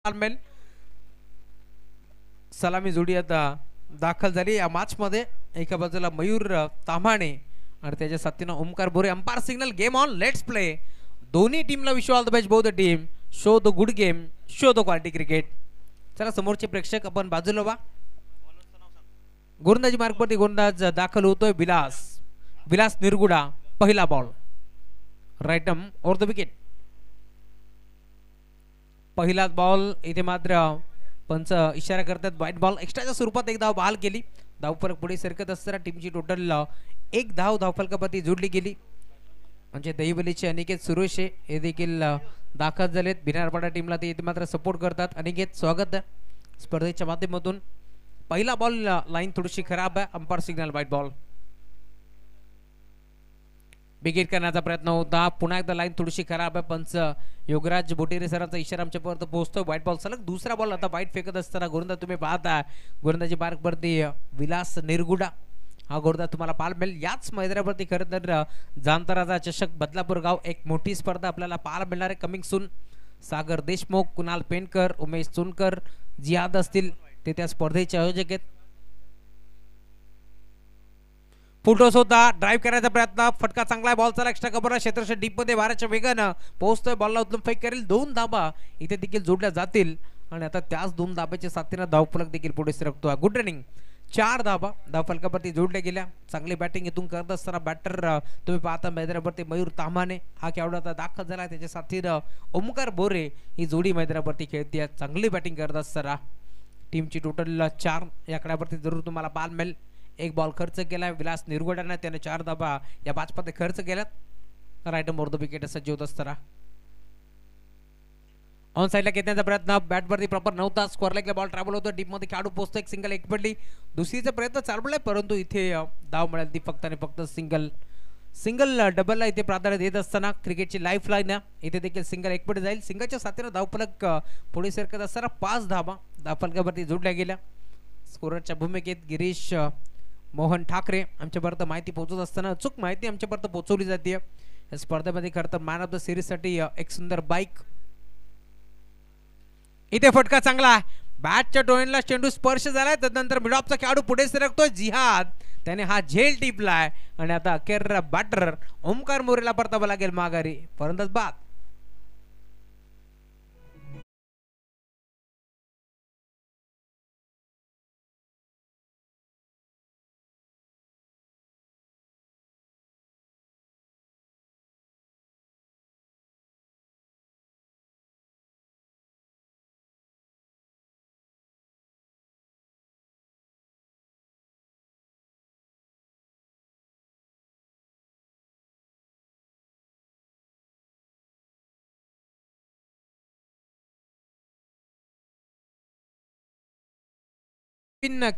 तालमेल सलामी जोडी आता दाखल झाली या मॅच मध्ये. एका बाजूला मयूर ताम्हाणे आणि त्याच्या साथीनं ओमकार बोरे. Umpire signal game on, let's play. दोन्ही टीमला wish all the best. Both the team show the good game, show the quality cricket. चला समोरचे प्रेक्षक आपण बाजूला व्हा. गोलंदाजी मार्गवरती गोलंदाज दाखल होतोय विलास. विलास निरगुडा, पहिला बॉल राईटम ओर द विकेट. पहिला बॉल इथे मात्र पंच इशारा करतात व्हाईट बॉल. एक्स्ट्राच्या स्वरूपात एक धाव बहाल केली. धावफलक पुढे सरकत असताना टीमची टोटल एक धाव धावफलकावरती जोडली गेली. म्हणजे दहिवलीचे अनिकेत सुरेशे हे देखील दाखल झालेत. भिनारपाडा टीमला ते मात्र सपोर्ट करतात. अनिकेत स्वागत आहे स्पर्धेच्या माध्यमातून. पहिला बॉल लाईन थोडीशी खराब आहे. Umpire signal wide ball. बिगेट करण्याचा प्रयत्न होता. पुन्हा एकदा लाईन थोडीशी खराब आहे. पंच योगराज बोटेरे सरांचा इशारा आमच्यापर्यंत पोहोचतोय. व्हाईट बॉल सलग दुसरा बॉल आता व्हाईट फेकत असताना गोलंदाज तुम्ही पाहता गोलंदाजी मार्गवरती विलास निरगुडा हा गोलंदाज तुम्हाला पाहायला मिळेल. याच मैदानावरती खरं तर जामताराचा चषक बदलापूर गाव एक मोठी स्पर्धा आपल्याला पाहायला मिळणार आहे कमिंग सून. सागर देशमुख, कुणाल पेनकर, उमेश सोनकर, जिहाद असतील ते त्या स्पर्धेचे आयोजक आहेत. फुटोस होता, ड्राईव्ह करायचा प्रयत्न, फटका चांगला आहे. बॉलचा एक्स्ट्रा कव्हर क्षेत्रक्षेत्र डीप मध्ये वाऱ्याच्या वेगानं पोहोचतोय. बॉलला उचलून फेक करेल. 2 धाबा इथे देखील जोडल्या जातील आणि आता त्याच 2 धाब्याच्या साथीनं धावफलक देखील पुढे सरकतोय. Good running. 4 धाबा धावफलकावरती जोडल्या गेल्या. चांगली बॅटिंग इथून करत असताना बॅटर तुम्ही पाहता मैदानावरती मयूर ताम्हाणे हा खेळाडू आता दाखल झाला. त्याच्या साथीनं ओमकार बोरे ही जोडी मैदानावरती खेळते. चांगली बॅटिंग करत असताना टीमची टोटल 4 या आकड्यावरती जरूर तुम्हाला पाहायला मिळेल. एक बॉल खर्च केला विलास निरगुड्याने. त्याने 4 धाबा या मॅचमध्ये खर्च केल्यात. राईट मोर द विकेट सज्ज होत असताना ऑन साईडला घेण्याचा प्रयत्न बॅटवरती प्रॉपर नव्हता. स्क्वेअर लेगला बॉल ट्रॅव्हल होतो. डीप मध्ये खेळाडू पोहोचतो. एक सिंगल एक पडली. दुसरीचा प्रयत्न चालवलाय परंतु इथे धाव मिळाली ती फक्त आणि फक्त सिंगल. सिंगल डबलला इथे प्राधान्य देत असताना क्रिकेटची लाईफ लाईन इथे देखील सिंगल एक पडे जाईल. सिंगलच्या साथीनं धावफलक पुढे सरकत असताना 5 धाबा धावफलकावरती जोडल्या गेल्या. स्कोररच्या भूमिकेत गिरीश मोहन ठाकरे आमच्यापर्यंत माहिती पोहोचत असताना अचूक माहिती आमच्यापर्यंत पोहोचवली जाते. या स्पर्धेमध्ये खरं तर मॅन ऑफ द सिरीज साठी एक सुंदर बाईक. इथे फटका चांगला. बॅटच्या टोळीला चेंडू स्पर्श झालाय. तदनंतर मिडऑफचा खेळाडू पुढे सरकतोय जिहाद. त्याने हा झेल टिपलाय आणि आता अखेर बॅटर ओमकार मोरेला परतावा लागेल माघारी. फलंदाज बाद.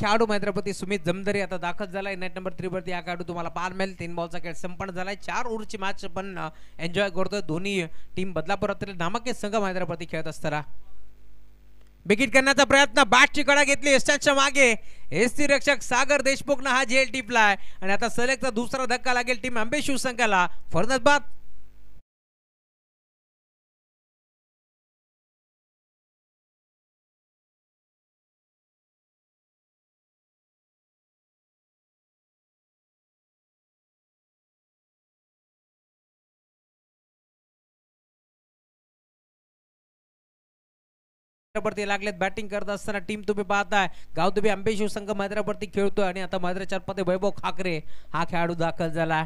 खेळाडू हैदराबादी सुमित जमदरे आता दाखल झालाय. नेट नंबर 3 वरती हा खेळाडू तुम्हाला पाहायला मिळेल. 3 बॉलचा खेळ संपन्न झालाय. 4 ओव्हरची मॅच पण एन्जॉय करतोय. दोन्ही टीम बदलापुरातील नामांकित संघ हैदराबादी खेळत असताना विकेट करण्याचा प्रयत्न. बॅटची कडा घेतली यशाच्या मागे. एसटी रक्षक सागर देशमुखनं हा झेल टिपलाय आणि आता सलगचा दुसरा धक्का लागेल टीम अंबे शिवसंघाला. फलंदाज बाद. लागलेत बॅटिंग करत असताना टीम तुम्ही पाहताय गावदेवी अंबे शिवसंघ मैदानावरती खेळतोय आणि आता मैदानाच्या मध्ये वैभव ठाकरे हा खेळाडू दाखल झाला.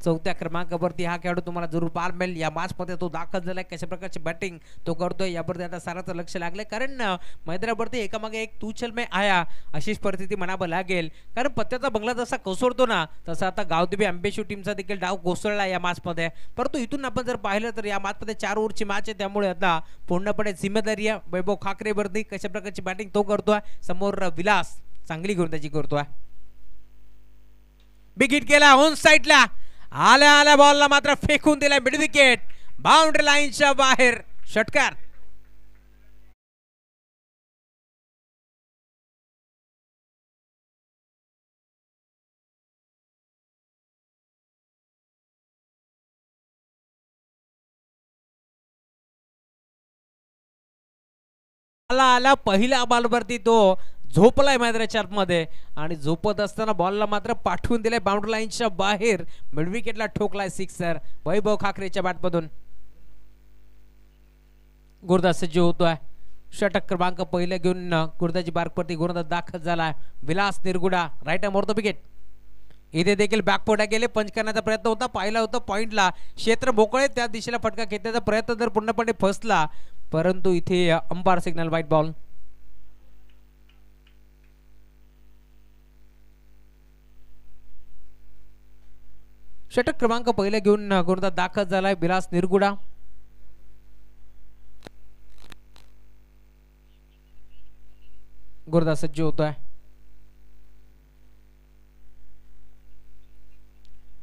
4थ्या क्रमांकावरती हा खेळाडू तुम्हाला जरूर पाहायला मिळेल. या मॅच मध्ये तो दाखल झालाय. कशा प्रकारची बॅटिंग तो करतोय यावरती आता साराचं लक्ष लागलंय. कारण मैदानावरती एकामागे एक तू में आया अशीच परिस्थिती म्हणावं लागेल. कारण पत्त्याचा बंगला जसा कोसळतो ना तसा आता गावदेवी अंबेशिव टीमचा देखील डाव कोसळला या मॅच मध्ये. परंतु इथून आपण जर पाहिलं तर या मॅच मध्ये 4 ओव्हरची मॅच आहे. त्यामुळे आता पूर्णपणे जिम्मेदारी आहे वैभव ठाकरेवरती. कशा प्रकारची बॅटिंग तो करतोय. समोर विलास चांगली गोलंदाजी करतोय. बिग हिट केला ऑन साईडला. आल्या आल्या बॉलला मात्र फेकून दिलाय मिड विकेट. बाउंड्री लाईनच्या बाहेर षटकार. आला आला पहिल्या बॉलवरती तो झोपलाय मैदानाच्या आतमध्ये आणि झोपत असताना बॉलला मात्र पाठवून दिलाय बाउंड्री लाईनच्या बाहेर. मिड विकेटला ठोकलाय सिक्सर वैभव खाकरेच्या बॅटमधून. गुरुदास सज्ज होतोय. षटक क्रमांक पहिला घेऊन गुरुदाची बारकवरती गोलंदाज दाखल झालाय Vilas Nirguda. Right more the wicket. इथे देखील बॅकफोटा गेले. पंच करण्याचा प्रयत्न होता. पाहिला होता पॉइंटला क्षेत्र मोकळे त्या दिशेला फटका घेण्याचा प्रयत्न तर पूर्णपणे फसला परंतु इथे अंपायर सिग्नल व्हाईट बॉल. षटक क्रमांक पहिला घेऊन गोलंदाज दाखल झालाय विलास निरगुडा. गोलंदाज सज्ज होतोय.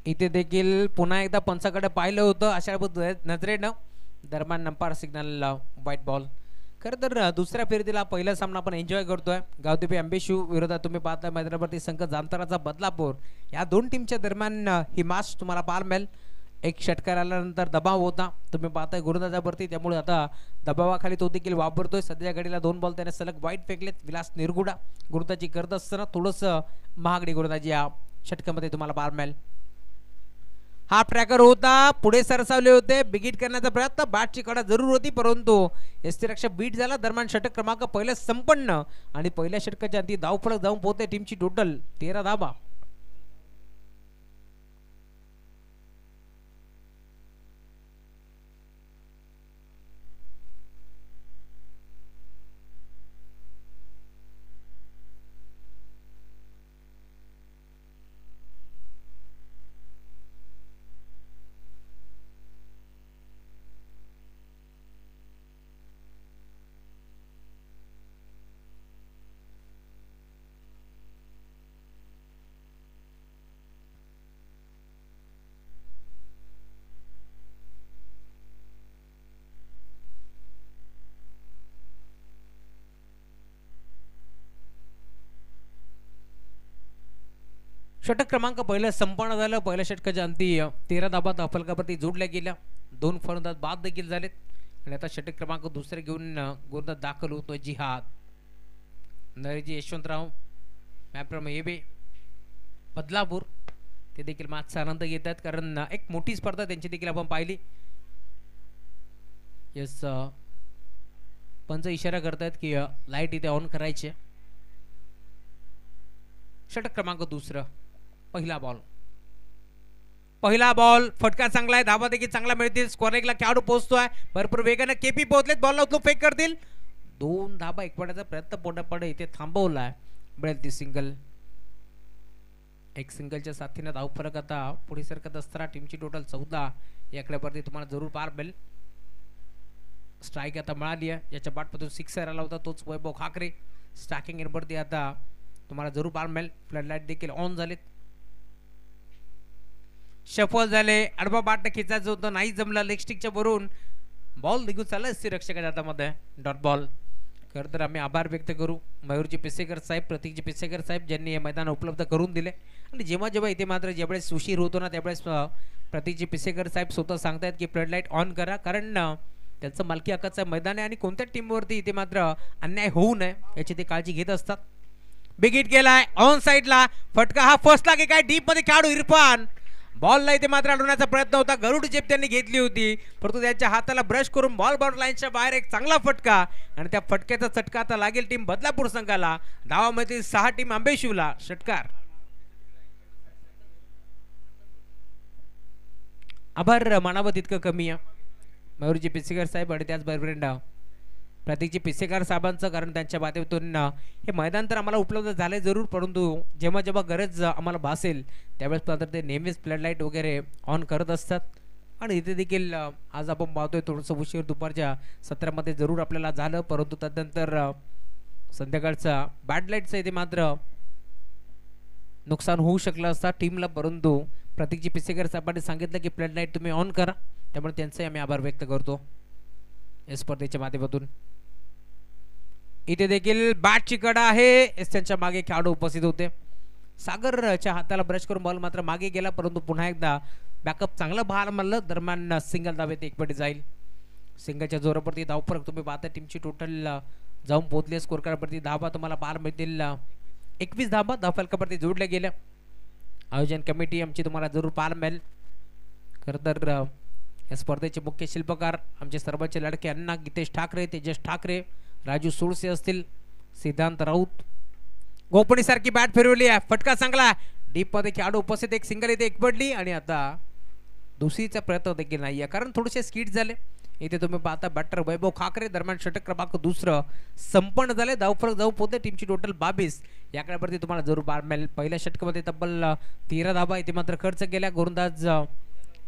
इथे देखील पुन्हा एकदा पंचाकडे पाहिलं होतं अशा नजरेनं. दरम्यान अंपायर सिग्नल व्हाईट बॉल. खरं तर दुसऱ्या फेरीला पहिला सामना आपण एन्जॉय करतोय. गावदेवी अंबेशू विरोधात तुम्ही पाहता मैदानावरती संघ जामताराचा बदलापूर. या दोन टीमच्या दरम्यान ही मॅच तुम्हाला पाहायला मिळेल. एक षटकार आल्यानंतर दबाव होता तुम्ही पाहताय गोलंदाजावरती त्यामुळे आता दबावाखाली तो देखील वापरतोय. सध्या घडीला 2 बॉल त्याने सलग वाईट फेकलेत. विलास निरगुडा गोलंदाजी करत असताना थोडंसं महागडी गोलंदाजी या षटकामध्ये तुम्हाला पाहायला मिळेल. हाफ ट्रॅकर होता पुढे सरसावले होते. बिगिट करण्याचा प्रयत्न बॅटची कडा जरूर होती परंतु यष्टीरक्षक बीट झाला. दरम्यान षटक क्रमांक पहिला संपन्न आणि पहिल्या षटकाच्या अंती धावफलक जाऊन पोहोचते टीमची टोटल 13 धावा. षटक क्रमांक पहिलं संपन्न झालं. पहिल्या षटकाच्या अंती 13 धाबा फलकावरती जोडल्या गेल्या. 2 फलंदाज बाद देखील झालेत आणि आता षटक क्रमांक दुसरे घेऊन गोलंदाज दाखल होतोय जिहाद. नरेजी यशवंतराव मॅप्रम एबे बदलापूर ते देखील मॅचचा आनंद घेतात कारण एक मोठी स्पर्धा त्यांची देखील आपण पाहिली. यस पंच इशारा करतायत की लाईट इथे ऑन करायची. षटक क्रमांक दुसरं पहिला बॉल फटका चांगला आहे. धावा देखील चांगला मिळतील. स्कोअर एकला खेळाडू पोहोचतोय भरपूर वेगाने. केपी पोहोचलेत. बॉलला उचलून फेक करतील. 2 धाबा एकवटाचा प्रयत्न पोटापडे इथे थांबवलाय. मिळेल ती सिंगल. एक सिंगलच्या साथीने धाव फरक आता पुढे सरकत असताना टीमची टोटल 14 याकडेवरती तुम्हाला जरूर पार मिळेल. स्ट्राईक आता मिळाली आहे. याच्या बाटमधून सिक्सर आला होता तोच वैभव खाकरे. स्ट्रायकिंग एंडवरती आता तुम्हाला जरूर पार मिळेल. फ्लड लाईट देखील ऑन झालेत. शफल झाले. अडबा बाट खेचायचं होतं नाही जमलं. लेग स्टिकच्या वरून बॉल निघून चालला यष्टीरक्षकाच्या हातामध्ये. Dot ball. खरं तर आम्ही आभार व्यक्त करू मयूरजी पिसेकर साहेब प्रतीकजी पिसेकर साहेब ज्यांनी हे मैदान उपलब्ध करून दिले. आणि जेव्हा जेव्हा इथे मात्र ज्यावेळेस उशीर होतो ना त्यावेळेस प्रतीकजी पिसेकर साहेब स्वतः सांगतायत की फ्लड लाईट ऑन करा कारण त्यांचं मालकी हक्काचं मैदान आहे आणि कोणत्या टीमवरती इथे मात्र अन्याय होऊ नये याची ते काळजी घेत असतात. बिगिट केलाय ऑन साईडला. फटका हा फर्स्टला की काय डीप मध्ये खेळाडू इरफान बॉलला इथे मात्र अडवण्याचा प्रयत्न होता. गरुड जेप त्यांनी घेतली होती परंतु त्याच्या हाताला ब्रश करून बॉल बाउंड्री लाईनच्या बाहेर एक चांगला फटका आणि त्या फटक्याचा चटका आता लागेल टीम बदलापूर संघाला. धावामध्ये 6 टीम आंबेशिवला. षटकार. आभार मानावं तितकं कमी आहे मयूरजी पिसेकर साहेब आणि त्याचबरोबर प्रतीकजी पिसेकर साहेबांचं कारण त्यांच्या माध्यमातून हे मैदान तर आम्हाला उपलब्ध झाले जरूर परंतु जेव्हा जेव्हा गरज आम्हाला भासेल त्यावेळेस मात्र ते नेहमीच फ्लड लाईट वगैरे ऑन करत असतात. आणि इथे देखील आज आपण पाहतोय थोडंसं उशीर दुपारच्या सत्रामध्ये जरूर आपल्याला झालं परंतु त्यानंतर संध्याकाळचा बॅड लाईटचं इथे मात्र नुकसान होऊ शकलं असता टीमला परंतु प्रतीकजी पिसेकर साहेबांनी सांगितलं की फ्लड लाईट तुम्ही ऑन करा त्यामुळे त्यांचे आम्ही आभार व्यक्त करतो या स्पर्धेच्या माध्यमातून. इथे देखील बॅटची कडा आहे. त्यांच्या मागे खेळाडू उपस्थित होते. सागरच्या हाताला ब्रश करून बॉल मात्र मागे गेला परंतु पुन्हा एकदा बॅकअप चांगलं पाहायला मिळालं. दरम्यान सिंगल धावेत एकपटी जाईल. सिंगलच्या जोरावरती धावफरक तुम्ही पाहता टीमची टोटल जाऊन पोहोचले. स्कोर कार्डवरती धाबा तुम्हाला पार मिळतील 21 धाबा धाव फलकावरती जोडल्या गेल्या. आयोजन कमिटी आमची तुम्हाला जरूर पार मिळेल. खरं तर या स्पर्धेचे मुख्य शिल्पकार आमचे सर्वांचे लाडके अण्णा गीतेश ठाकरे, तेजस ठाकरे, राजू सोळसे असतील, सिद्धांत राऊत. गोपणीसारखी बॅट फिरवली आहे, फटका चांगला डीप मध्ये खेळाडू उपस्थित, एक सिंगल इथे एक पडली आणि आता दुसरीचा प्रयत्न देखील नाही आहे कारण थोडेसे स्किट झाले. इथे तुम्ही पाहता बॅटर वैभव खाकरे दरम्यान षटक क्रमांक दुसरं संपन्न झाले. धावफरक जाऊ पोहोचते टीमची टोटल 22. या खेळावरती तुम्हाला जरूर बार मिळेल. पहिल्या षटकामध्ये तब्बल 13 धाबा इथे मात्र खर्च केल्या गोलंदाज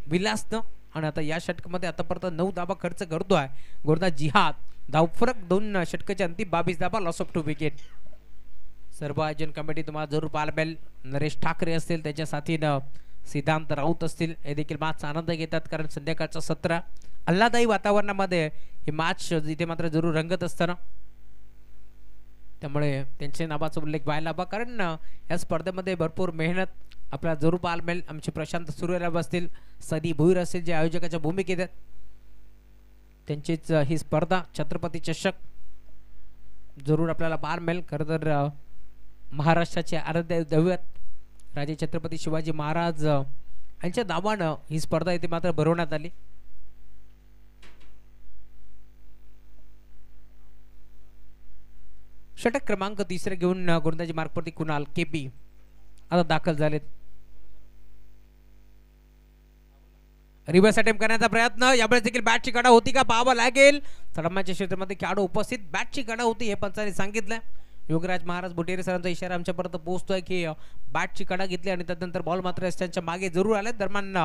विलासनं आणि आता या षटकामध्ये आतापर्यंत 9 धाबा खर्च करतोय गोलंदाज जिहाद. धावफरक 2 षटकाच्या अंती 22 धाबा, लॉस ऑफ 2 विकेट. सर्व आयोजन कमिटी तुम्हाला जरूर पाहायला मिळेल. नरेश ठाकरे असतील, त्याच्या साथीनं सिद्धांत राऊत असतील, हे देखील मॅच आनंद घेतात कारण संध्याकाळचा 17 आल्हादायी वातावरणामध्ये ही मॅच इथे मात्र जरूर रंगत असताना त्यामुळे त्यांच्या नावाचा उल्लेख व्हायला हवा कारण या स्पर्धेमध्ये भरपूर मेहनत आपल्याला जरूर पाहायला मिळेल. आमचे प्रशांत सूर्यराव असतील, सदी भुईर असतील, जे आयोजकाच्या भूमिकेत आहेत, त्यांचीच ही स्पर्धा छत्रपती चषक जरूर आपल्याला पाहायला मिळेल. खरं तर महाराष्ट्राचे आराध्य दैवत राजे छत्रपती शिवाजी महाराज यांच्या नावानं ही स्पर्धा इथे मात्र भरवण्यात आली. षटक क्रमांक 3 घेऊन गोलंदाजी मार्कवरती कुणाल केपी आता दाखल झालेत. रिव्हर्स अटेम्प्ट करण्याचा प्रयत्न, यावेळेस देखील बॅटची कडा होती का पाहावं लागेल. सडमाच्या क्षेत्रामध्ये खेळाडू उपस्थित, बॅटची कडा होती हे पंचांनी सांगितलं. योगराज महाराज बुटेरे सरांचा इशारा आमच्यापर्यंत पोहोचतोय की बॅटची कडा घेतली आणि त्यानंतर बॉल मात्र त्यांच्या मागे जरूर आले. दरम्यान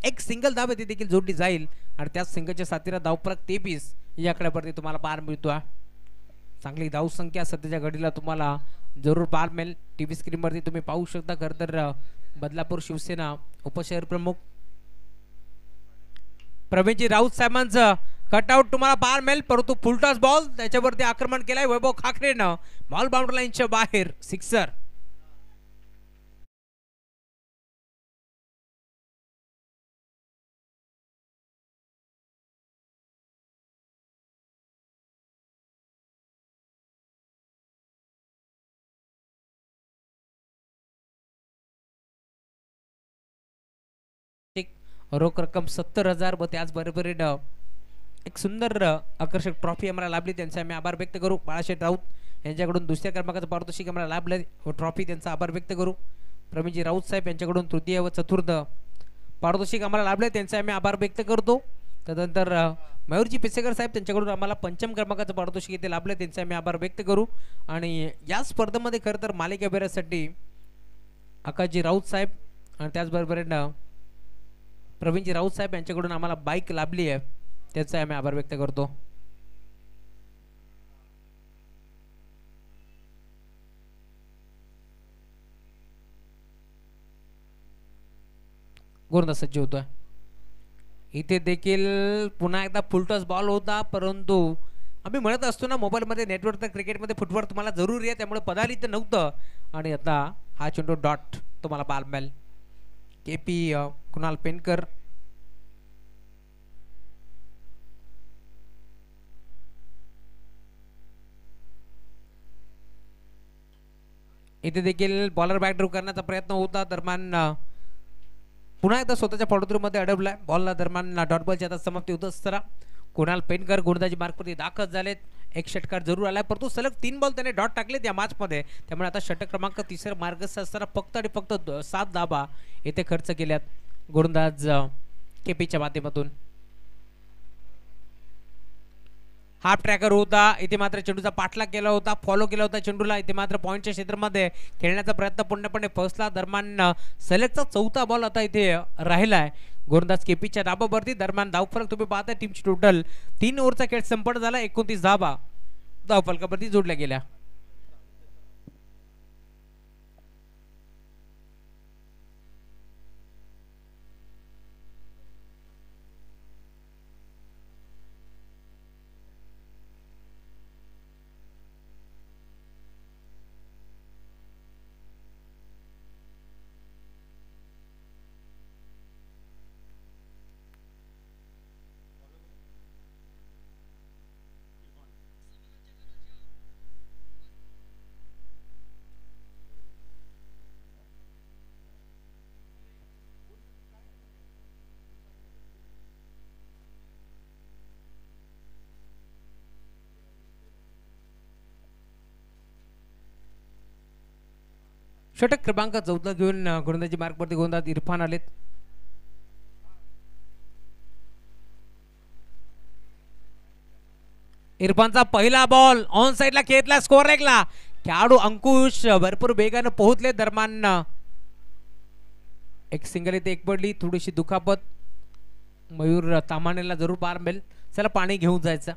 एक सिंगल धाव ती देखील जोडली जाईल आणि त्याच सिंगलच्या साथीला धावफरक 23 या आकड्यावरती तुम्हाला पार मिळतोय. चांगली धावसंख्या सध्याच्या घडीला तुम्हाला जरूर पार मिळेल. टीव्ही स्क्रीनवरती तुम्ही पाहू शकता. खरं तर बदलापूर शिवसेना उपशहर प्रमुख प्रवीणजी राऊत साहेबांचं कटआउट तुम्हाला पार मिळेल, परंतु फुलटॉस बॉल त्याच्यावरती आक्रमण केलाय वैभव खाकरेनं, बॉल बाउंड्री लाईनच्या बाहेर, सिक्सर. रोख रक्कम 70,000 व त्याचबरोबरीनं एक सुंदर आकर्षक ट्रॉफी आम्हाला लाभली, त्यांचे आम्ही आभार व्यक्त करू. बाळाशेठ राऊत यांच्याकडून दुसऱ्या क्रमांकाचं पारितोषिक आम्हाला लाभलं व ट्रॉफी त्यांचा आभार व्यक्त करू. प्रवीणजी राऊत साहेब यांच्याकडून तृतीय व चतुर्थ पारितोषिक आम्हाला लाभले, त्यांचे आम्ही आभार व्यक्त करतो. त्यानंतर मयूरजी पिसेकर साहेब त्यांच्याकडून आम्हाला पंचम क्रमांकाचं पारितोषिक इथे लाभले, त्यांचे आम्ही आभार व्यक्त करू. आणि या स्पर्धेमध्ये खरं तर मालिका फेऱ्यासाठी आकाशजी राऊत साहेब आणि त्याचबरोबरीनं प्रवीणजी राऊत साहेब यांच्याकडून आम्हाला बाईक लाभली आहे, त्याचा आम्ही आभार व्यक्त करतो. गोलंदाज सज्ज होतोय. इथे देखील पुन्हा एकदा फुलटॉस बॉल होता, परंतु आम्ही म्हणत असतो ना मोबाईलमध्ये नेटवर्क तर क्रिकेटमध्ये फुटवर्क तुम्हाला जरूरी आहे, त्यामुळे पदाली इथं नव्हतं आणि आता हा चेंडू डॉट तुम्हाला बाल मिळेल. केपी कुणाल पेनकर इथे देखील बॉलर बॅक ड्राइव्ह करण्याचा प्रयत्न होता, दरम्यान पुन्हा एकदा स्वतःच्या फॉलोथ्रूमध्ये अडवलाय बॉलला. दरम्यान डॉट बॉलची आता समाप्ती होत असताना कुणाल पेनकर गोलंदाजी मार्कवरती दाखल झालेत. एक षटकार जरूर आलाय, परंतु सलग 3 बॉल त्याने डॉट टाकलेत या मॅचमध्ये, त्यामुळे आता षटक क्रमांक 3 मार्गस्थ असताना फक्त आणि फक्त 7 धाबा येथे खर्च केल्यात गोलंदाज केपीच्या माध्यमातून. हाफ ट्रॅकर होता, इथे मात्र चेंडूचा पाठलाग केला होता, फॉलो केला होता चेंडूला. इथे मात्र पॉईंटच्या क्षेत्रामध्ये खेळण्याचा प्रयत्न पूर्णपणे फसला. दरम्यान सलगचा 4था बॉल आता इथे राहिलाय गोलंदाज केपीच्या धाबावरती. दरम्यान धावफलक तुम्ही पाहता टीमची टोटल 3 ओव्हरचा खेळ संपन्न झाला. 29 धाबा धावफलकावरती जोडल्या गेल्या. षटक क्रमांक 14 घेऊन गोलंदाजी मार्कवरती गोलंदाज इरफान आलेत. इरफानचा पहिला बॉल ऑन साइडला खेळला, स्कोअर ऐकला. खेळाडू अंकुश भरपूर वेगानं पोहोचले. दरम्यान एक सिंगल इथे एक पडली, थोडीशी दुखापत. मयूर तामानेला जरूर पार मिळेल. चला पाणी घेऊन जायचं.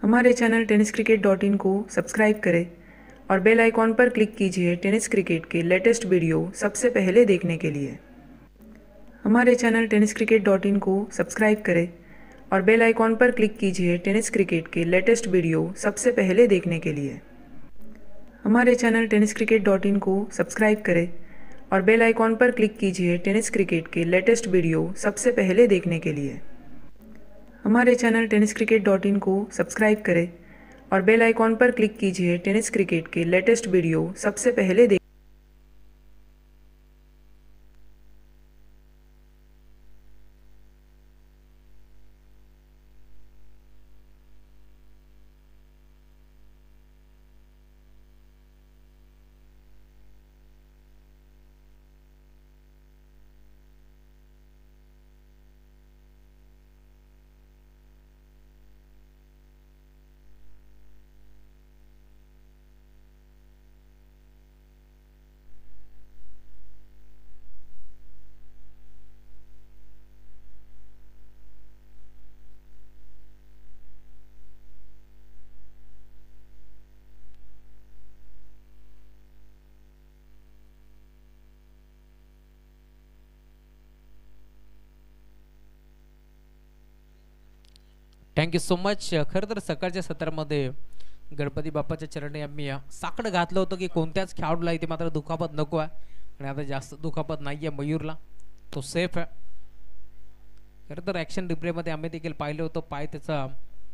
हमारे चैनल tenniscricket.in को सब्सक्राइब करें और बेल आइकॉन पर क्लिक कीजिए टेनिस क्रिकेट के लेटेस्ट वीडियो सबसे पहले देखने के लिए। हमारे चैनल tenniscricket.in को सब्सक्राइब करें और बेल आइकॉन पर क्लिक कीजिए टेनिस क्रिकेट के लेटेस्ट वीडियो सबसे पहले देखने के लिए। हमारे चैनल tenniscricket.in को सब्सक्राइब करें और बेल आइकॉन पर क्लिक कीजिए टेनिस क्रिकेट के लेटेस्ट वीडियो सबसे पहले देखने के लिए। हमारे चैनल tenniscricket.in को सब्सक्राइब करें और बेल आइकॉन पर क्लिक कीजिए टेनिस क्रिकेट के लेटेस्ट वीडियो सबसे पहले देख। Thank you so much. खरं तर सकाळच्या सत्रामध्ये गणपती बाप्पाच्या चरणी आम्ही साकडं घातलं होतं की कोणत्याच खेळाडूला इथे मात्र दुखापत नको आहे. आणि आता जास्त दुखापत नाही आहे मयूरला, तो सेफ आहे. खरं तर ॲक्शन रिप्लेमध्ये आम्ही देखील पाहिलं होतं, पाय त्याचा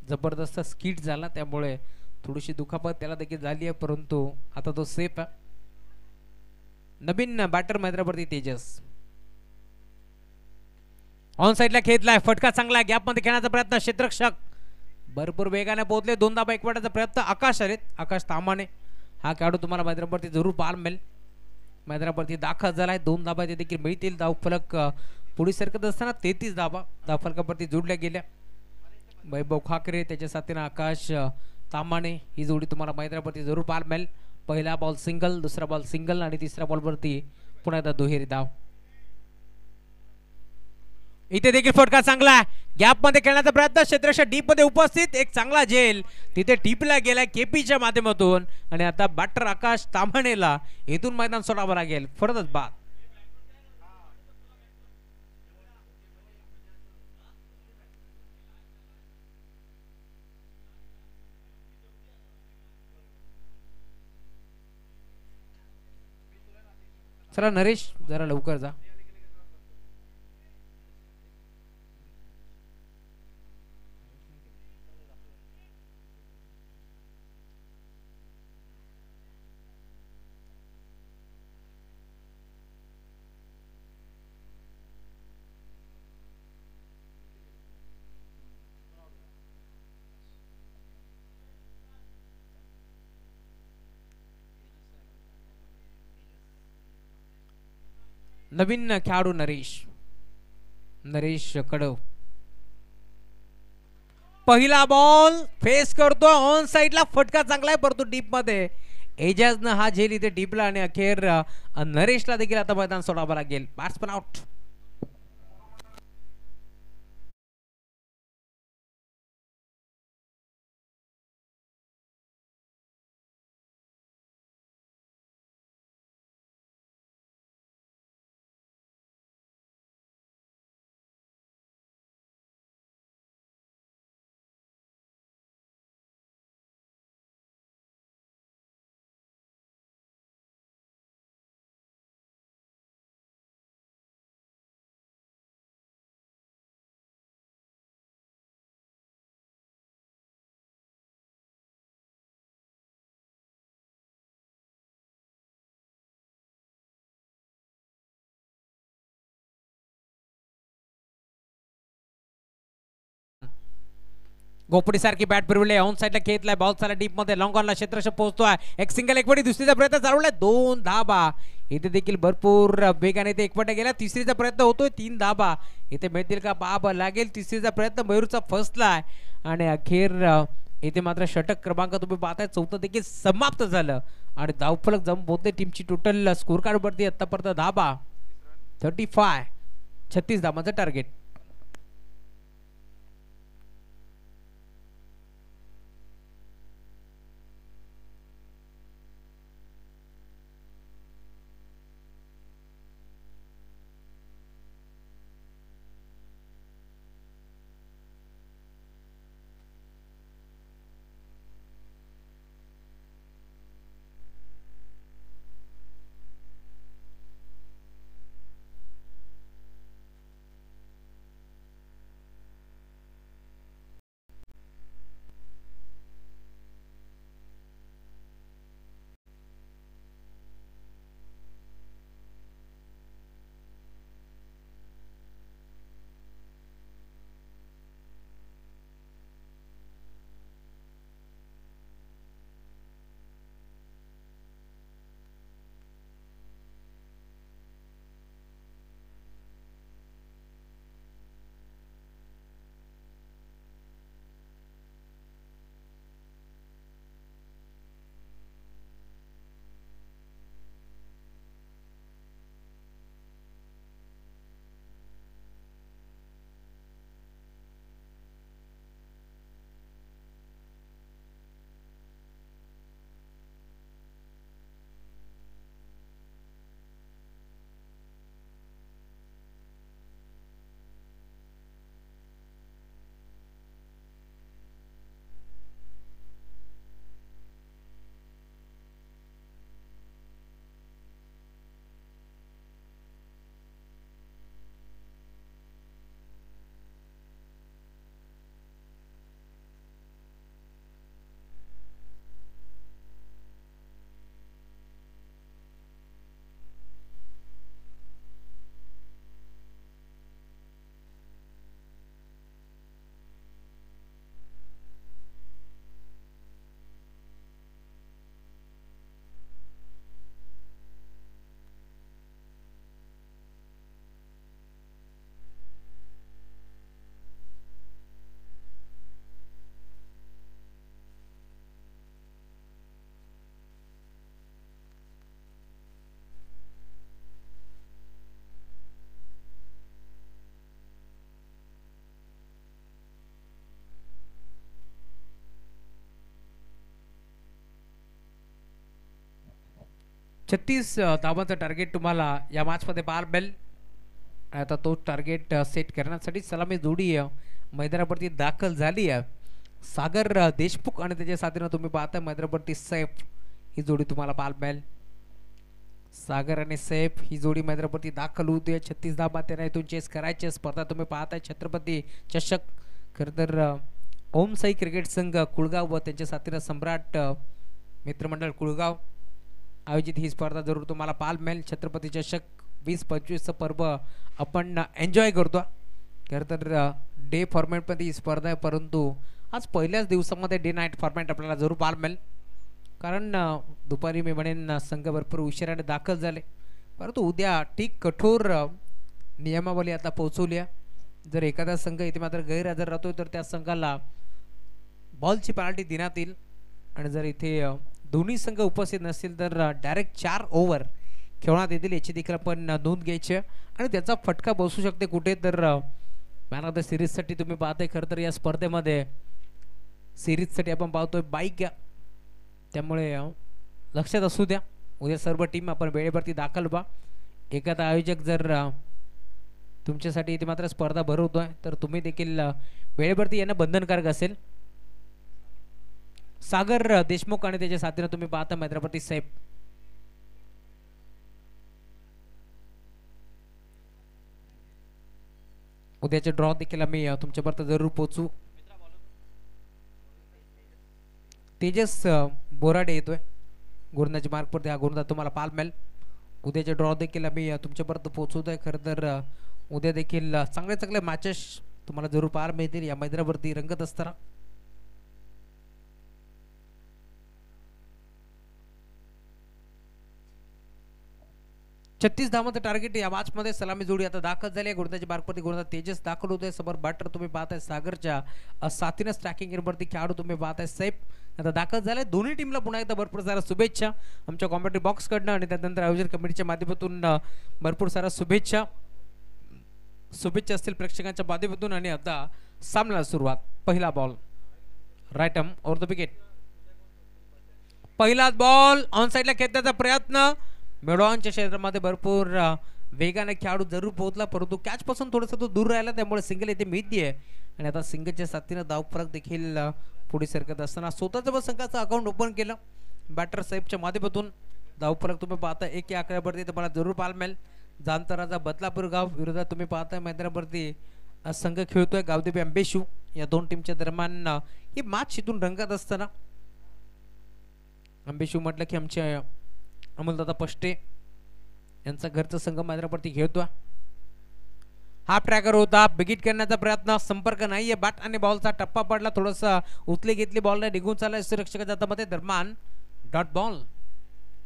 जबरदस्त स्किट झाला, त्यामुळे थोडीशी दुखापत त्याला देखील झाली आहे, परंतु आता तो सेफ आहे. नवीन बॅटर मैदानावरती तेजस ऑन साइडला खेळलाय, फटका चांगला, गॅपमध्ये खेळण्याचा प्रयत्न, क्षेत्ररक्षक भरपूर वेगाने पोहोचले. 2 धाबा एकवटाचा प्रयत्न. आकाश आलेत, आकाश तामाने. हा खेळाडू तुम्हाला मैदानावरती जरूर पाहायला मिळेल. मैदानावरती दाखल झालाय, 2 धाबा ते देखील मिळतील. धावफलक पुढे सरकत असताना 33 धाबा धावफलकावरती जोडल्या गेल्या. वैभव खाकरे त्याच्या साथीने आकाश तामाने ही जोडी तुम्हाला मैदानावरती जरूर पाहायला मिळेल. पहिला बॉल सिंगल, दुसरा बॉल सिंगल आणि तिसऱ्या बॉलवरती पुन्हा एकदा दुहेरी धाव. इथे देखील फटका चांगला, गॅप मध्ये खेळण्याचा प्रयत्न, क्षेत्ररक्षक डीप मध्ये उपस्थित, एक चांगला झेल तिथे टिपला गेला केपीच्या माध्यमातून. आणि आता बॅटर आकाश ताम्हणेला इथून मैदान सोडावं लागेल. फरदच बाद. चला नरेश जरा लवकर जा. नवीन खेळाडू नरेश कडव. पहिला बॉल फेस करतो, ऑन साइडला फटका चांगला आहे, परंतु डीप मध्ये एजाजनं हा झेल इथे टिपला आणि अखेर नरेशला देखील आता मैदान सोडावं लागेल. Batsman out. गोपडी सारखी बॅट फिरवली ऑन साईडला खेळलाय बॉल चालला डीप मध्ये लॉंग ऑनला क्षेत्ररक्षक पोहोचतोय एक सिंगल एकपटी दुसरीचा प्रयत्न चालवलाय 2 धाबा इथे देखील भरपूर वेगाने इथे एकपट गेला तिसरीचा प्रयत्न होतोय 3 धाबा इथे मिळतील का बाब लागेल तिसरीचा प्रयत्न मयूरचा फसलाय आणि अखेर इथे मात्र षटक क्रमांक तुम्ही पाहताय चौथं देखील समाप्त झालं आणि धावफलक जम बोलते टीमची टोटल स्कोर कार्ड वरती आतापर्यंत धाबा 36 धाबांचं टार्गेट. छत्तीस धावांचं टार्गेट तुम्हाला या मॅचमध्ये पाहायला मिळेल. आता तो टार्गेट सेट करण्यासाठी सलामी जोडी मैदानावरती दाखल झाली आहे. सागर देशमुख आणि त्याच्या साथीनं तुम्ही पाहता मैदानावरती सैफ ही जोडी तुम्हाला पाहायला मिळेल. सागर आणि सैफ ही जोडी मैदानावरती दाखल होते. 36 धावा त्यांना इथून चेस करायची स्पर्धा तुम्ही पाहताय छत्रपती चषक. खरं तर ओम साई क्रिकेट संघ कुळगाव व त्यांच्या साथीनं सम्राट मित्रमंडळ कुळगाव आयोजित ही स्पर्धा जरूर तुम्हाला पाहायला मिळेल. छत्रपती चषक 20-25चं पर्व आपण एन्जॉय करतो. खरं तर डे फॉर्मॅटमध्ये ही स्पर्धा आहे परंतु आज पहिल्याच दिवसामध्ये डे नाईट फॉर्मॅट आपल्याला जरूर पाहायला मिळेल. कारण दुपारी मी म्हणेन संघ भरपूर उशिराने दाखल झाले परंतु उद्या ठीक कठोर नियमावली आता पोहोचवली आहे. जर एखादा संघ इथे मात्र गैरहजर राहतोय तर त्या संघाला बॉलची पेनल्टी देण्यात येईल आणि जर इथे दोन्ही संघ उपस्थित नसतील तर डायरेक्ट 4 ओव्हर खेळण्यात येतील याची देखील आपण नोंद घ्यायची आणि त्याचा फटका बसू शकते कुठे तर मॅन ऑफ द सिरीजसाठी तुम्ही पाहताय. खरं तर या स्पर्धेमध्ये सिरीजसाठी आपण पाहतोय बाईक त्यामुळे लक्षात असू द्या उद्या सर्व टीम आपण वेळेवरती दाखल व्हा. एखादा आयोजक जर तुमच्यासाठी इथे मात्र स्पर्धा भरवतोय तर तुम्ही देखील वेळेवरती येणं बंधनकारक असेल. सागर देशमुख आणि त्याच्या साथीनं तुम्ही पाहता मैदानावरती सैफ. उद्याचे ड्रॉ देखील आम्ही तुमच्यापर्यंत जरूर पोहोचू. तेजस बोराडे येतोय गोलंदाजी मार्कवरती. हा गोलंदाज तुम्हाला पाहायला मिळेल. उद्याचे ड्रॉ देखील आम्ही तुमच्यापर्यंत पोहोचवतोय. खरं तर उद्या देखील चांगले चांगले मॅचेस तुम्हाला जरूर पाहायला मिळतील या मैदानावरती रंगत असताना. 36 धावांचं टार्गेट या मॅच मध्ये सलामी जोडी आता दाखल झाली आहे. गोलंदाजी मार्गवरती गोलंदाज तेजस दाखल होतोय. समोर बॅटर तुम्ही पाहताय सागरच्या साथीनं स्ट्रायकिंग वरती खेळाडू तुम्ही पाहताय सैफ आता दाखल झाले. दोन्ही टीमला पुन्हा एकदा भरपूर साऱ्या शुभेच्छा आमच्या कॉमेंट्री बॉक्स कडनं आणि त्यानंतर आयोजन कमिटीच्या माध्यमातून भरपूर साऱ्या शुभेच्छा असतील प्रेक्षकांच्या माध्यमातून. आणि आता सामन्याला सुरुवात. पहिला ball right arm over the wicket. पहिलाच बॉल ऑन साईडला खेळण्याचा प्रयत्न मेडॉनच्या क्षेत्रामध्ये भरपूर वेगाने खेळाडू जरूर पोहोचला परंतु कॅच पासून थोडंसं तो दूर राहिला त्यामुळे सिंगल येथे मिळते. आणि आता सिंगलच्या साथीनं धाव फरक देखील पुढे सरकत असताना स्वतःचं संघाचं अकाउंट ओपन केलं बॅटर साहेबच्या माध्यमातून. धाव फरक तुम्ही पाहता 1 या आकड्यावरती तुम्हाला जरूर पाहायला मिळेल. जांतराचा बदलापूर गाव विरोधात तुम्ही पाहताय मैदानावरती संघ खेळतोय गावदेवी अंबेशू. या दोन टीमच्या दरम्यान ही मॅच इथून रंगत असताना अंबेशू म्हटलं की आमचे अमोलदादा पष्टे यांचा घरचा संघ मैदानावरती खेळतोय. हाफ ट्रॅकर होता बिगिट करण्याचा प्रयत्न संपर्क नाहीये बॅट आणि बॉलचा टप्पा पडला थोडंसं उचली घेतली बॉलने निघून चालला सुरक्षकाच्या हातामध्ये दरम्यान डॉट बॉल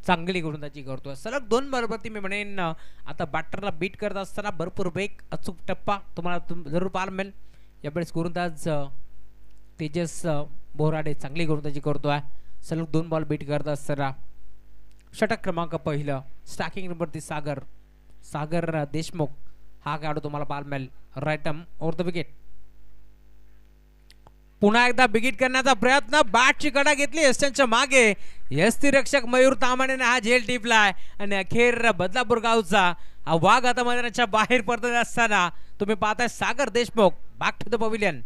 चांगली गोलंदाजी करतोय. सलग 2 बॉलवरती मी म्हणेन आता बॅटरला बीट करत असताना भरपूर वेग अचूक टप्पा तुम्हाला जरूर पाहायला मिळेल. यावेळेस गोलंदाज तेजस बोराडे चांगली गोलंदाजी करतोय. सलग 2 बॉल बीट करत असताना षटक क्रमांक पहिलं स्ट्रायकिंग नंबरती सागर देशमुख हा खेळाडू तुम्हाला पाहायला मिळेल. Right arm over the wicket. पुन्हा एकदा बिगिट करण्याचा प्रयत्न बॅटची कडा घेतली एस्टनच्या मागे यष्टी रक्षक मयूर तामाणे हा झेल टिपलाय आणि अखेर बदलापूर गावचा हा वाघ आता मैदानाच्या बाहेर पडत असताना तुम्ही पाहताय Sagar Deshmukh back to the pavilion.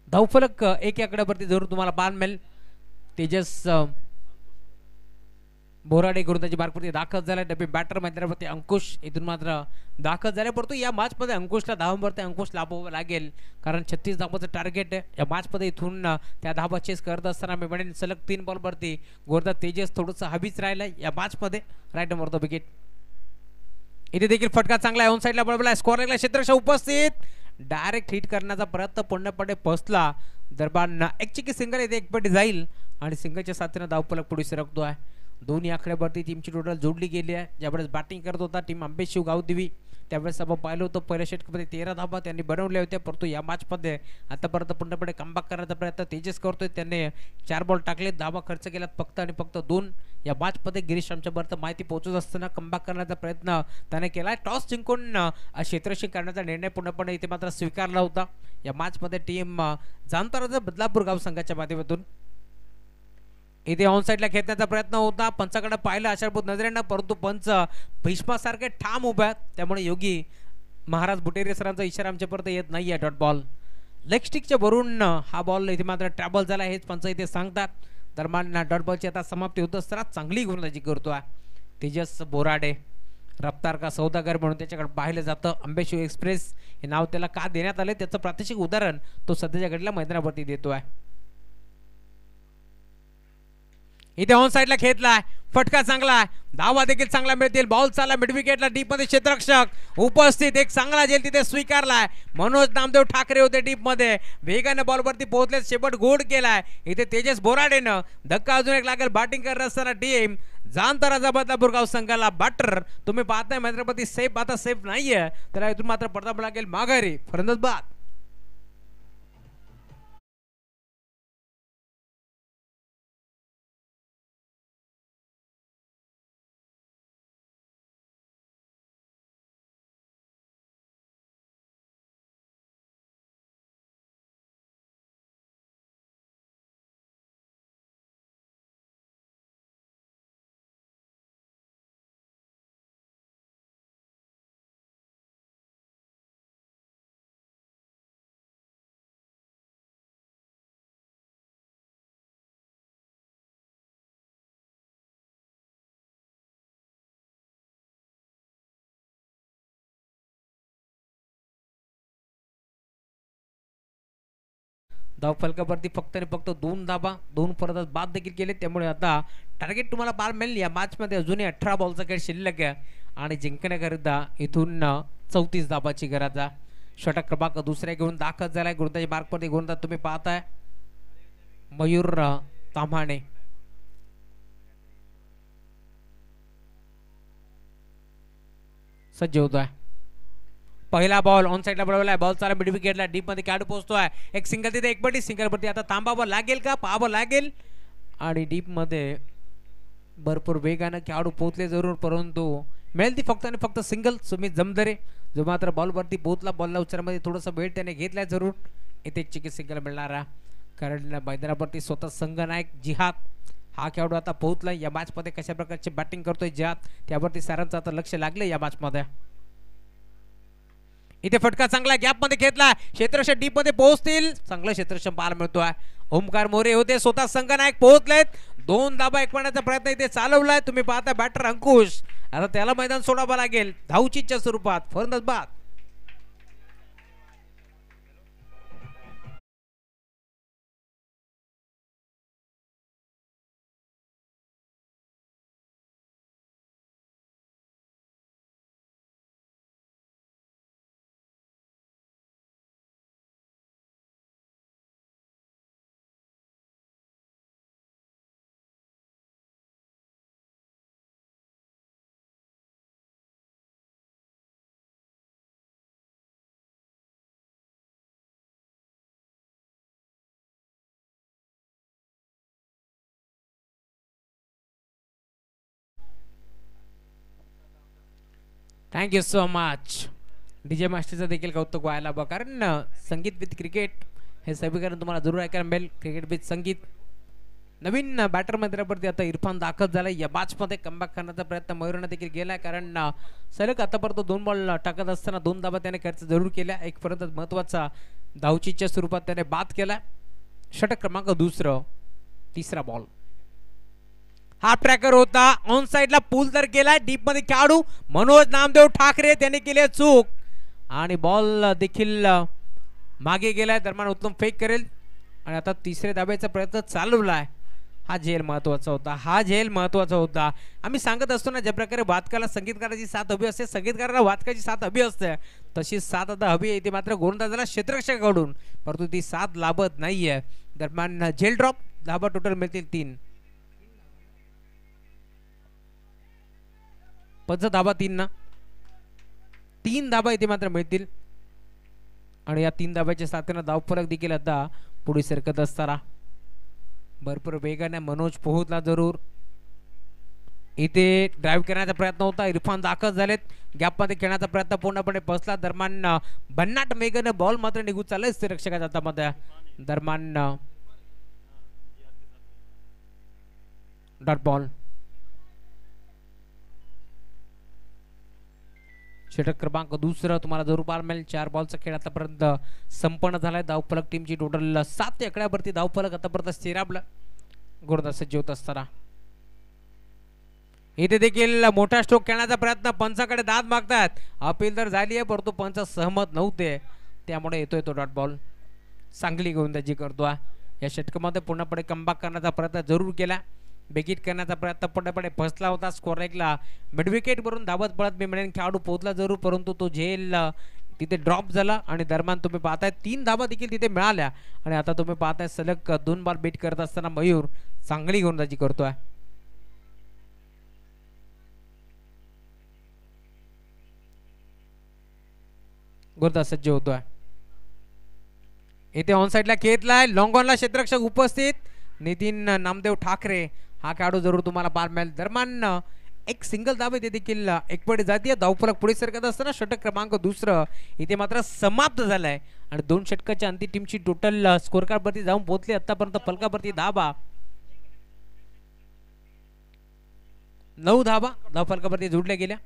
धावफलक 1 या आकड्यावरती जरूर तुम्हाला पाहायला मिळेल. तेजस बोराडे गोलंदाजी मार्गवरती दाखल झाला. डबे बॅटर मैदानावरती अंकुश इथून मात्र दाखल झाले परंतु या मॅच मध्ये अंकुशला धावांवरती अंकुश लाभावं लागेल कारण 36 धावांचं टार्गेट आहे या मॅच मध्ये. इथून त्या धावा चेस करत असताना मी म्हणेन सलग 3 बॉलवरती गोलंदाज तेजस थोडंसं हवीच राहिलं या मॅच मध्ये. Right over the wicket. इथे देखील फटका चांगला आहे ऑन साईडला बळबळला स्कोअरला क्षेत्ररक्षक उपस्थित डायरेक्ट हिट करण्याचा प्रयत्न पूर्णपणे फसला. दरम्यान एक चिकी सिंगल येथे एकपट जाईल आणि सिंगलच्या साथीनं धावफलक पुढे सरकतो आहे. दोन्ही आकड्यावरती टीमची टोटल जोडली गेली आहे. ज्यावेळेस बॅटिंग करत होता टीम अंबेशिव गावदेवी त्यावेळेस आपण पाहिलं होतं पहिल्या षटकामध्ये 13 धावा त्यांनी बनवल्या होत्या परंतु या मॅचमध्ये आतापर्यंत पूर्णपणे कमबॅक करण्याचा प्रयत्न तेजस करतोय. त्यांनी 4 बॉल टाकले धावा खर्च केला फक्त आणि फक्त 2. या मॅचमध्ये गिरीश आमच्यापर्यंत माहिती पोहोचत असताना कमबॅक करण्याचा प्रयत्न त्याने केला. टॉस जिंकून क्षेत्ररक्षण करण्याचा निर्णय पूर्णपणे इथे मात्र स्वीकारला होता. या मॅचमध्ये टीम जांतराचा बदलापूर गाव संघाच्या माध्यमातून इथे ऑन साईडला खेळण्याचा प्रयत्न होता. पंचाकडे पाहिलं आशाभूत नजरेनं परंतु पंच भीष्मासारखे ठाम उभे आहेत त्यामुळे योगी महाराज बुटेरे सरांचा इशारा आमच्यापर्यंत येत नाहीये. डॉट बॉल लेग स्टिकच्या वरून हा बॉल इथे मात्र ट्रॅबल झाला हेच पंच इथे सांगतात. दरम्यान डॉट बॉलची आता समाप्ती होत असताना चांगली गोलंदाजी करतोय तेजस बोराडे. रफ्तार का सौदागर म्हणून त्याच्याकडे पाहिलं जातं. अंबेशिव एक्सप्रेस हे नाव त्याला का देण्यात आले त्याचं प्रात्यक्षिक उदाहरण तो सध्याच्या घडीला मैदानावरती देतोय. इथे ऑन साईडला खेळलाय फटका चांगला धावा देखील चांगला मिळतील. बॉल चालला मिड विकेटला डीप मध्ये क्षेत्ररक्षक उपस्थित एक चांगला झेल तिथे स्वीकारलाय. मनोज नामदेव ठाकरे होते डीप मध्ये वेगाने बॉलवरती पोहोचले शेवट गोड केलाय. इथे तेजस बोराडेनं धक्का अजून एक लागेल बॅटिंग करत असताना टीम जांतराचा बदलापूर गाव संघाला बॅटर तुम्ही पाहताय मैदानावरती सेफ आता सेफ नाहीये त्याला इथून मात्र पडदा लागेल माघारी फलंदाज बाद. धाव फलकावरती फक्त आणि फक्त 2 धाबा, 2 फलंदाज बाद देखील केले. त्यामुळे आता टार्गेट तुम्हाला पार मिळेल. या मॅचमध्ये अजूनही 18 बॉलचा खेळ शिल्लक आहे आणि जिंकण्याकरिता इथून 34 धाबाची गरज आहे. षटक क्रमांक दुसऱ्या घेऊन दाखल झालाय गोलंदाजी मार्कवरती. गोलंदाज तुम्ही पाहताय मयूर ताम्हाणे. सज्ज होतोय. पहिला बॉल ऑन साइडला पडवलाय. बॉल चाला मिड विकेटला डीप मध्ये खेळाडू पोहोचतोय. एक सिंगल तिथे एक बटी सिंगल वरती आता थांबावं लागेल का पाहावं लागेल आणि डीप मध्ये भरपूर वेगानं खेळाडू पोहोचले जरूर परंतु मिळेल ती फक्त आणि फक्त सिंगल. सुमित जमदरे जो मात्र बॉलवरती पोहोचला. बॉलला उचलण्यामध्ये थोडासा वेळ त्याने घेतलाय जरूर. इथे चिकी सिंगल मिळणारा कारण मैदानावरती स्वतः संघनायक जिहाद हा खेळाडू आता पोहोचला. या मॅच मध्ये कशा प्रकारची बॅटिंग करतोय जिहाद त्यावरती सारांचं आता लक्ष लागले या मॅच मध्ये. इथे फटका चांगला गॅप मध्ये घेतला. क्षेत्ररक्षक डीप मध्ये पोहोचतील. चांगलं क्षेत्ररक्षक पाहायला मिळतोय. ओमकार मोरे होते स्वतः संघनायक पोहोचलेत. 2 धाबा एक पाण्याचा प्रयत्न इथे चालवलाय. तुम्ही पाहता बॅटर अंकुश. आता त्याला मैदान सोडावं लागेल धावचीच्या स्वरूपात. फलंदाज बाद. Thank you so much. डीजे मास्टरचं देखील कौतुक व्हायला बघा कारण संगीत विथ क्रिकेट हे समीकरण तुम्हाला जरूर ऐकायला मिळेल. क्रिकेट विथ संगीत. नवीन बॅटर मैदानावरती आता इरफान दाखल झालाय. या मॅच मध्ये कमबॅक करण्याचा प्रयत्न मयूरने देखील केलाय कारण सलग आतापर्यंत 2 बॉल टाकत असताना 2 धाबा त्याने खर्च जरूर केल्या. एक पर्यंत महत्वाचा धावचीच्या स्वरूपात त्याने बाद केला. षटक क्रमांक दुसरं तिसरा बॉल. हाफ ट्रॅकर होता. ऑन साइडला पूल तर केलाय. डीप मध्ये खेळाडू मनोज नामदेव ठाकरे त्याने केली चूक आणि बॉल देखील मागे गेलाय. दरम्यान उत्तम फेक करेल आणि आता तिसरे धाब्याचा प्रयत्न चालवलाय. हा झेल महत्वाचा होता. हा झेल महत्वाचा होता. आम्ही सांगत असतो ना ज्या प्रकारे वादकाला संगीतकाराची साथ हवी असते संगीतकाराला वादकाची साथ हवी असते तशी साथ आता हवी आहे. ती मात्र गोलंदाजाला क्षेत्ररक्षकाकडून परंतु ती साथ लाभत नाहीये. दरम्यान झेल ड्रॉप. धाबा टोटल मिळतील 3. पंच धाबा 3 ना 3 धाबा इथे मात्र मिळतील आणि या 3 धाब्याच्या साथीने धावफलक देखील आता पुढे सरकत असताना भरपूर वेगाने मनोज पोहोचला जरूर. इथे ड्राईव्ह करण्याचा प्रयत्न होता. इरफान दाखल झालेत. गॅप मध्ये खेळण्याचा प्रयत्न पूर्णपणे बसला. दरम्यान भन्नाट वेगाने बॉल मात्र निघून चालले रक्षकाच्या हातामध्ये. दरम्यान डॉट बॉल. षटक क्रमांक दुसरं तुम्हाला जरूर पाहायला मिळेल. 4 बॉलचा खेळ आतापर्यंत संपन्न झालाय. धावफलक टीमची टोटल 7 आकड्यावरती धावफलक आतापर्यंत स्थिरावला. गोलंदाज सज्ज होत असताना इथे देखील मोठा स्ट्रोक खेळण्याचा प्रयत्न. पंचाकडे दाद मागतात. अपील तर झाली आहे परंतु पंच सहमत नव्हते त्यामुळे येतोय तो डॉट बॉल. चांगली गोलंदाजी करतोय. या षटकामध्ये पूर्णपणे कमबॅक करण्याचा प्रयत्न जरूर केला. बेगीट करण्याचा प्रयत्न पूर्णपणे फसला होता. स्कोर एकला मिड विकेट वरून धावत पळत मिळेल खेळाडू पोहोचला जरूर परंतु तो झेल तिथे ड्रॉप झाला आणि दरम्यान तुम्ही पाहताय 3 धाबा देखील तिथे मिळाल्या आणि आता तुम्ही पाहताय सलग 2 बॉल बीट करत असताना मयूर चांगली गोलंदाजी करतोय. गोलंदाज सज्ज होतोय. इथे ऑन साइडला खेळलाय. लॉंग ऑनला क्षेत्ररक्षक उपस्थित. नितीन नामदेव ठाकरे हा खेळाडू जरूर तुम्हाला पार मिळेल. दरम्यान एक सिंगल धाव इथे देखील एकपडी जातीय. धावफलक पुढे सरकत असताना षटक क्रमांक दुसरं इथे मात्र समाप्त झालाय आणि 2 षटकाच्या अंतिम टीमची टोटल स्कोर कार्ड वरती जाऊन पोहोचली. आतापर्यंत फलकावरती धाबा 9 धाबा धावफलकावरती जोडल्या गेल्या.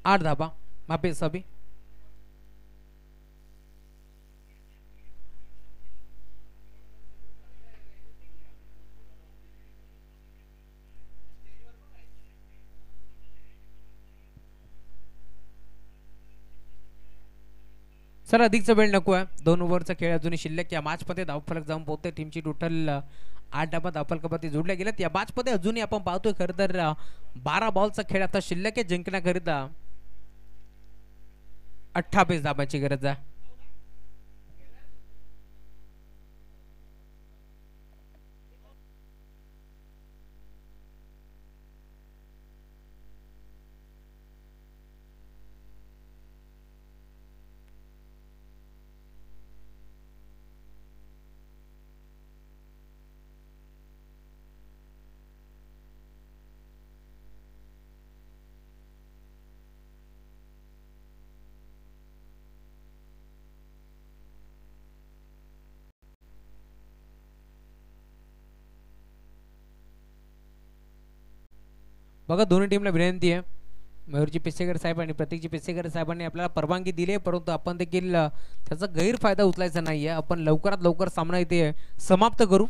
आठ धाबा माफी सभी. सर अधिकचा वेळ नको आहे. 2 ओव्हरचा खेळ अजूनही शिल्लक. या मॅचमध्ये धावफलक जाऊन पोहोचते. टीमची टोटल 8 धाबा धावफलकावरती जोडल्या गेल्यात. या मॅचमध्ये अजूनही आपण पाहतोय खरं तर 12 बॉलचा खेळ आता शिल्लक आहे. जिंकण्याकरिता 28 धाबांची गरज आहे. बघा दोन्ही टीमला विनंती आहे. मयूरजी पिसेकर साहेब आणि प्रतीकजी पिसेकर साहेबांनी आपल्याला परवानगी दिली आहे, परंतु आपण देखील त्याचा गैरफायदा उचलायचा नाही आहे. आपण लवकरात लवकर सामना इथे समाप्त करू.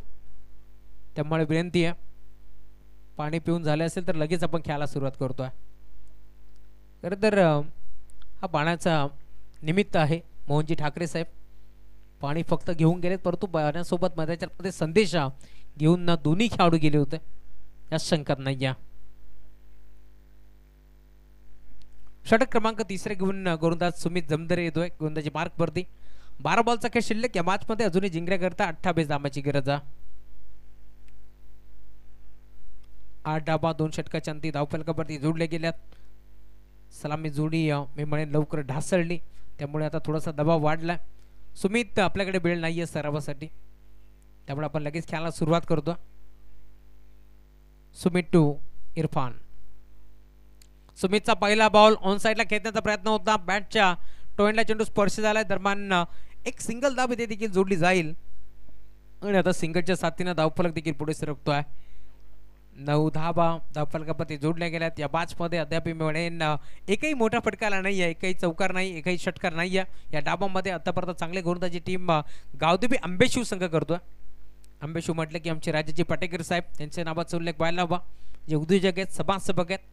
त्यामुळे विनंती आहे, पाणी पिऊन झाले असेल तर लगेच आपण खेळायला सुरुवात करतोय. खरं तर हा पाण्याचा निमित्त आहे. मोहनजी ठाकरे साहेब पाणी फक्त घेऊन गेलेत, परंतु पाण्यासोबत मध्ये संदेश घेऊन दोन्ही खेळाडू गेले होते, यात शंका नाही आहे. षटक क्रमांक 3 घेऊन गोलंदाज सुमित जमदरे येतोय गोलंदाजी मार्क वरती. 12 बॉलचा खेळ शिल्लक. या मॅच मध्ये अजूनही जिंकण्याकरता 28 धाबांची गरज आहे. 8 धाबा 2 षटकाच्या अंती धावफलकावरती जोडले गेल्यात. सलामी जोडी मी म्हणेन लवकर ढासळली, त्यामुळे आता थोडासा दबाव वाढला. सुमित आपल्याकडे वेळ नाहीये सरावासाठी, त्यामुळे आपण लगेच खेळायला सुरुवात करतो. सुमित टू इरफान. सुमितचा पहिला बॉल ऑन साइडला खेचण्याचा प्रयत्न होता. बॅटच्या टोएंडला चेंडू स्पर्श झालाय. दरम्यान एक सिंगल धाब इथे देखील जोडली जाईल आणि आता सिंगलच्या साथीने धावफलक देखील पुढे सरकतोय. 9 धाबा धावफलकावरती जोडल्या गेल्यात. या मॅच मध्ये अद्याप मी म्हणेन एकही मोठा फटका आला नाहीये, एकही चौकार नाही, एकही षटकार नाहीये. या डाबामध्ये आतापर्यंत चांगले गोलंदाजी टीम गावदेवी आंबेशिव संघ करतोय. आंबेशिव म्हटलं की आमचे राजाजी पाटेकर साहेब त्यांच्या नावाचा उल्लेख व्हायला हवा, जे उद्योजक आहेत, समाजसेवक आहेत.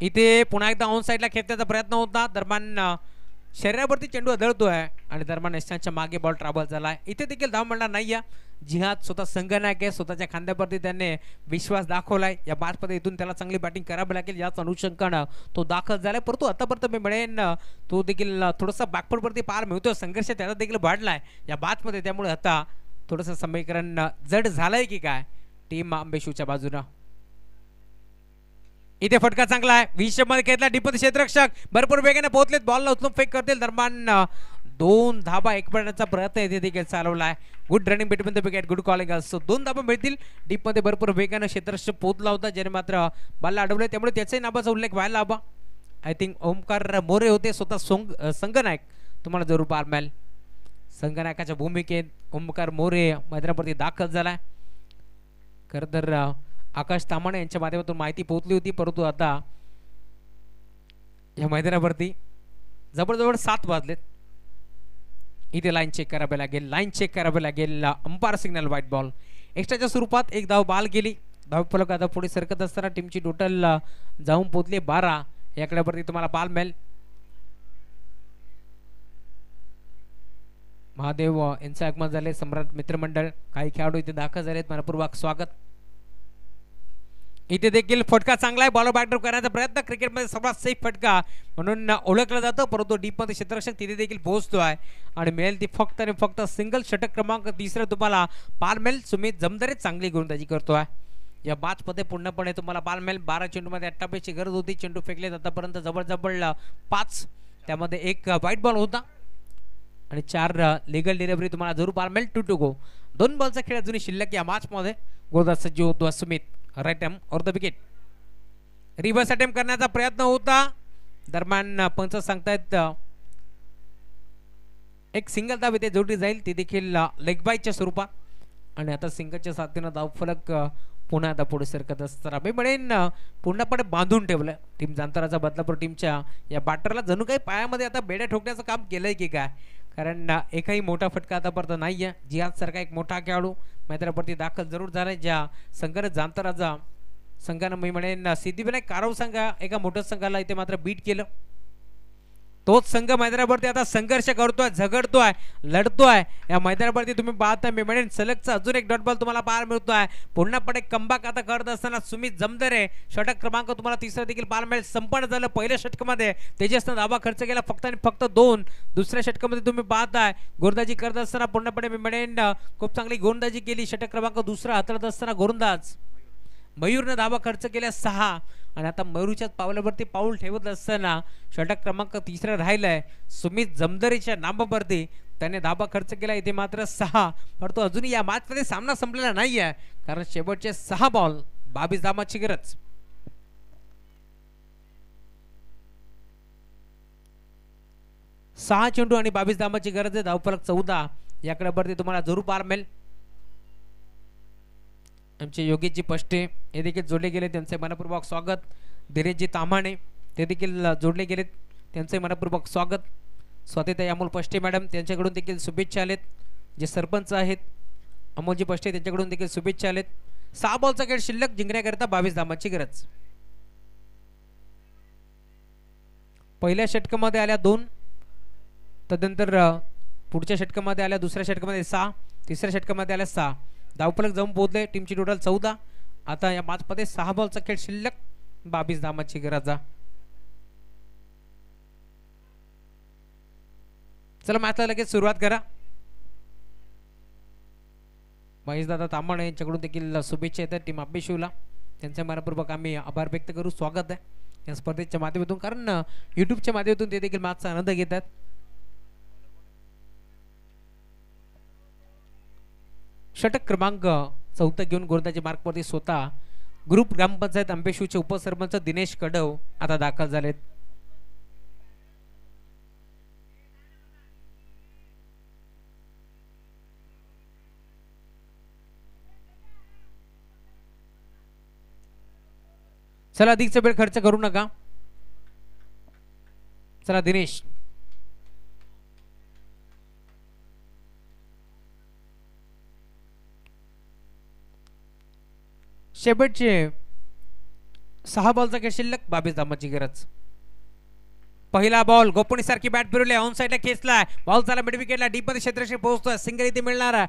इथे पुन्हा एकदा ऑन साइडला खेचण्याचा प्रयत्न होता. दरम्यान शरीरावरती चेंडू आदळतोय आणि दरम्यान यशांच्या मागे बॉल ट्रॅव्हल झालाय. इथे देखील धाव मिळणार नाहीये. जिहाद स्वतः संघनायक आहे, स्वतःच्या खांद्यावरती त्याने विश्वास दाखवलाय. या मॅचमध्ये इथून त्याला चांगली बॅटिंग करावी लागेल, याच अनुषंगानं तो दाखल झालाय. परंतु आतापर्यंत मी म्हणेन तो देखील थोडासा बॅकफुटवरती पार मिळतोय. संघर्ष त्याला देखील वाढलाय या मॅचमध्ये, त्यामुळे आता थोडंसं समीकरण जड झालंय की काय टीम आंबेशिवच्या बाजूनं. इथे फटका चांगला आहे. 20 मध्ये घेतला. डीपमध्ये क्षेत्ररक्षक भरपूर वेगाने पोहोचलेत, बॉलला उचलून फेक करतील. दरम्यान 2 धाबा एक पडण्याचा प्रयत्न इथे देखील चालवलाय. Good running between the wicket, good calling. असो 2 धाबा मिळतील. डीपमध्ये भरपूर वेगाने क्षेत्ररक्षक पोहोचला होता, ज्याने मात्र बॉलला अडवले, त्यामुळे त्याच्याही नावाचा उल्लेख व्हायला हवा. आय थिंक ओमकार मोरे होते, स्वतः संघनायक. तुम्हाला जरूर पाहायला मिळेल. संघनायकाच्या भूमिकेत ओमकार मोरे मैदानावरती दाखल झालाय. खरं तर आकाश तामाणे यांच्या माध्यमातून माहिती पोहोचली होती, परंतु आता या मैदानावरती जवळजवळ 7 वाजलेत. इथे लाईन चेक करावी लागेल, लाईन चेक करावी लागेल. Umpire signal wide ball. एक्स्ट्राच्या स्वरूपात एक धाव बाल गेली. धावफलक आता पुढे सरकत असताना टीमची टोटल जाऊन पोहोचली 12. याकड्यावरती तुम्हाला बाल मिळेल. महादेव यांचे आगमन झाले. सम्राट मित्रमंडळ काही खेळाडू इथे दाखल झालेत, मनपूर्वक स्वागत. इथे देखील फटका चांगला आहे. बॉलर बॅकड्रॉप करण्याचा प्रयत्न, क्रिकेटमध्ये सर्वात सेफ फटका म्हणून ओळखला जातं, परंतु डीपमध्ये क्षेत्ररक्षक तिथे देखील पोहोचतोय आणि मिळेल ती फक्त आणि फक्त सिंगल. षटक क्रमांक 3 तुम्हाला पाल मिळेल. सुमित जमदरे चांगली गोलंदाजी करतोय या मॅचमध्ये. पूर्णपणे तुम्हाला पाल मिळेल. 12 चेंडूमध्ये 28 ची गरज होती. चेंडू फेकलेत आतापर्यंत जवळजवळ 5, त्यामध्ये एक व्हाईट बॉल होता आणि 4 लिगल डिलिव्हरी तुम्हाला जरूर पाल मिळेल. 2 टू गो. 2 बॉलचा खेळ अजूनही शिल्लक या मॅचमध्ये. गोलंदाज सज्ज होतो Sumit. Right arm or the wicket. Reverse attempt करण्याचा प्रयत्न होता. दरम्यान पंच सांगतायत एक सिंगल धाव इथे जोडली जाईल, ती देखील लेग बायच्या स्वरूपात. आणि आता सिंगलच्या साथीनं धावफलक पुन्हा आता पुढे सरकत असताना मी म्हणेन पूर्णपणे बांधून ठेवलं टीम जांताराचा. बदलापूर टीमच्या या बॅटरला जणू काही पायामध्ये आता बेड्या ठोकण्याचं काम केलंय की काय, कारण एकही मोठा फटका आतापर्यंत नाही आहे. जिहाद सारखा एक मोठा खेळाडू मैदानावरती दाखल जरूर झालाय. ज्या संघाने जांताराचा संघानं मी म्हणेन सिद्धिविनायक कारव संघ एका मोठ्या संघाला इथे मात्र बीट केलं. तोच संघ मैदानावरती आता संघर्ष करतोय, झगडतोय, लढतोय. या मैदानावरती तुम्ही पाहताय मी म्हणेन सलगचा अजून एक डॉट बॉल तुम्हाला पाहायला मिळतोय. पुन्हा कमबॅक आता करत असताना सुमित जमदरे षटक क्रमांक तुम्हाला तिसरा देखील पाहायला मिळेल. संपन्न झालं पहिल्या षटकामध्ये तेजसनं धावा खर्च केला फक्त आणि फक्त 2. दुसऱ्या षटकामध्ये तुम्ही पाहताय गोलंदाजी करत असताना पूर्णपणे मी म्हणेन खूप चांगली गोलंदाजी केली. षटक क्रमांक दुसरा हाताळत असताना गोलंदाज मयूरनं धावा खर्च केल्या 6. आणि आता मयूरच्याच पावलावरती पाऊल ठेवत असताना षटक क्रमांक तिसरा राहिलाय सुमित जमदरेच्या नामावरती. त्याने धावा खर्च केला इथे मात्र 6. परंतु अजूनही या मॅचमध्ये सामना संपलेला नाहीये कारण शेवटचे 6 बॉल 22 धावांची गरज. सहा चेंडू आणि 22 धावांची गरज आहे. धावफलक 14. याकडे वरती तुम्हाला जरूर पाहायला मिळेल. आमचे योगेशजी पष्टे हे देखील जोडले गेले, त्यांचे मनपूर्वक स्वागत. धीरेशजी ताम्हाणे ते देखील जोडले गेलेत, त्यांचे मनपूर्वक स्वागत. स्वातीताई अमोल पष्टे मॅडम त्यांच्याकडून देखील शुभेच्छा आलेत. जे सरपंच आहेत अमोलजी पष्टे त्यांच्याकडून देखील शुभेच्छा आलेत. 6 बॉलचा खेळ शिल्लक, जिंकण्याकरिता 22 धावांची गरज. पहिल्या षटकामध्ये आल्या 2, तदनंतर पुढच्या षटकामध्ये आल्या, दुसऱ्या षटकामध्ये 6, तिसऱ्या षटकामध्ये आल्या 6. धावफलक जाऊन पोहोचले. टीमची टोटल 14. आता या मॅचमध्ये 6 बॉलचा खेळ शिल्लक, 22 धावांची गरज. चला मॅचला लगेच सुरुवात करा. महेश दादा तांबणे यांच्याकडून देखील शुभेच्छा येतात टीम अभ्यासूला. त्यांच्या मनपूर्वक आम्ही आभार व्यक्त करू. स्वागत आहे या स्पर्धेच्या माध्यमातून, कारण युट्यूबच्या माध्यमातून ते देखील मॅचचा आनंद घेतात. षटक क्रमांक 14 घेऊन गोलंदाजी मार्कवरती स्वतः ग्रुप ग्रामपंचायत अंबेशूचे उपसरपंच दिनेश कडव आता दाखल झालेत. चला अधिकचा वेळ खर्च करू नका. चला दिनेश. शेवटचे 6 बॉलचा खेळ शिल्लक, 22 धावांची गरज. पहिला बॉल गोपणी सारखी बॅट फिरवली, ऑन साइडला खेचलाय, बॉल झाला मिड विकेटला, डीप मध्ये क्षेत्रक्षेत्र पोहोचतोय. सिंगल इथे मिळणार,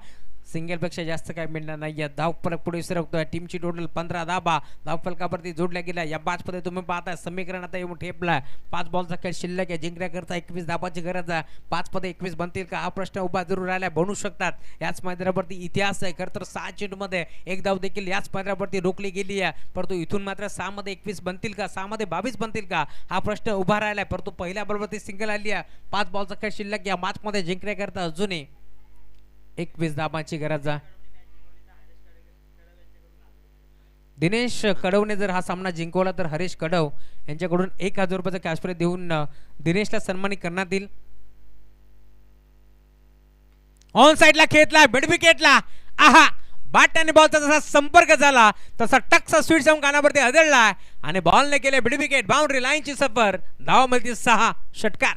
सिंगल पेक्षा जास्त काय मिळणार नाहीये. धावफलक पुढे सरकतोय. टीमची टोटल 15 धावा धावफलकावरती जोडल्या गेल्या. या मॅच मध्ये तुम्ही पाहताय समीकरण आता येऊन ठेपलाय. 5 बॉलचा खेळ शिल्लक आहे, जिंकण्याकरता 21 धावांची गरज आहे. 5 मध्ये 21 बनतील का हा प्रश्न उभा जरूर राहिला. बनू शकतात. याच मैदानावरती इतिहास आहे. खरं तर 6 चेंडू मध्ये 1 धाव देखील याच मैदानावरती रोखली गेली आहे. परंतु इथून मात्र 6 मध्ये 21 बनतील का, 6 मध्ये 22 बनतील का हा प्रश्न उभा राहिलाय. परंतु पहिल्या बॉलवरती सिंगल आली आहे. 5 बॉलचा खेळ शिल्लक. या मॅच मध्ये जिंकण्याकरता अजूनही 21 धावांची गरज आहे. दिनेश कडवने जर हा सामना जिंकवला तर हरीश कडव यांच्याकडून 1000 रुपयाचा कॅश प्राइज देऊन दिनेशला सन्मानित करण्यात येईल. ऑन साइडला खेळला, मिड विकेटला, आहा बॅट आणि बॉलचा जसा संपर्क झाला तसा टक्सा स्वीट साऊंड कानावरती आदळला आणि बॉलने केले मिड विकेट. बाउंड्री लाईनची सफर. धावा मिळतील 6. षटकार.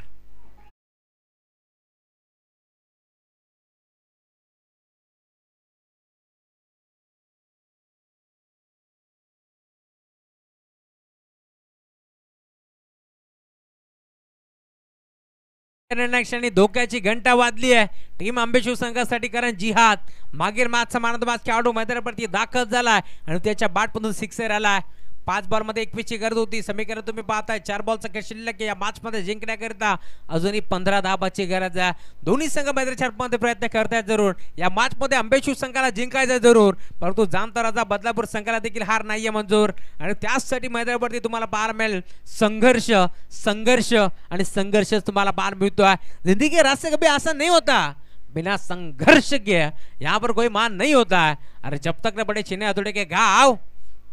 क्षणी धोक्याची घंटा वाजली आहे टीम अंबेशू संघासाठी, कारण जिहाद मागील मॅचचा मानद खेळाडू मैदानावरती दाखल झालाय आणि त्याच्या बॅटमधून सिक्सर आलाय. 5 बॉल मध्ये 21 ची गरज होती. समीकरण तुम्ही पाहताय. 4 बॉलचा खेळ शिल्लक. या मॅच मध्ये जिंकण्याकरिता अजूनही 15 धावांची गरज आहे. दोन्ही संघ मैदानाच्या मध्ये प्रयत्न करतायत जरूर. या मॅच मध्ये अंबेशू संघाला जिंकायचं जरूर, परंतु जामताराचा बदलापूर संघाला देखील हार नाहीये मंजूर. आणि त्याचसाठी मैदानावरती तुम्हाला पाहायला मिळेल संघर्ष, संघर्ष आणि संघर्ष तुम्हाला पाहायला मिळतोय. जिंदगी के रास्ते कभी आसान नहीं होता, बिना संघर्ष के यहाँ पर कोई मान नहीं होता है. अरे जब तक न बड़े चीने हथौड़े के घाव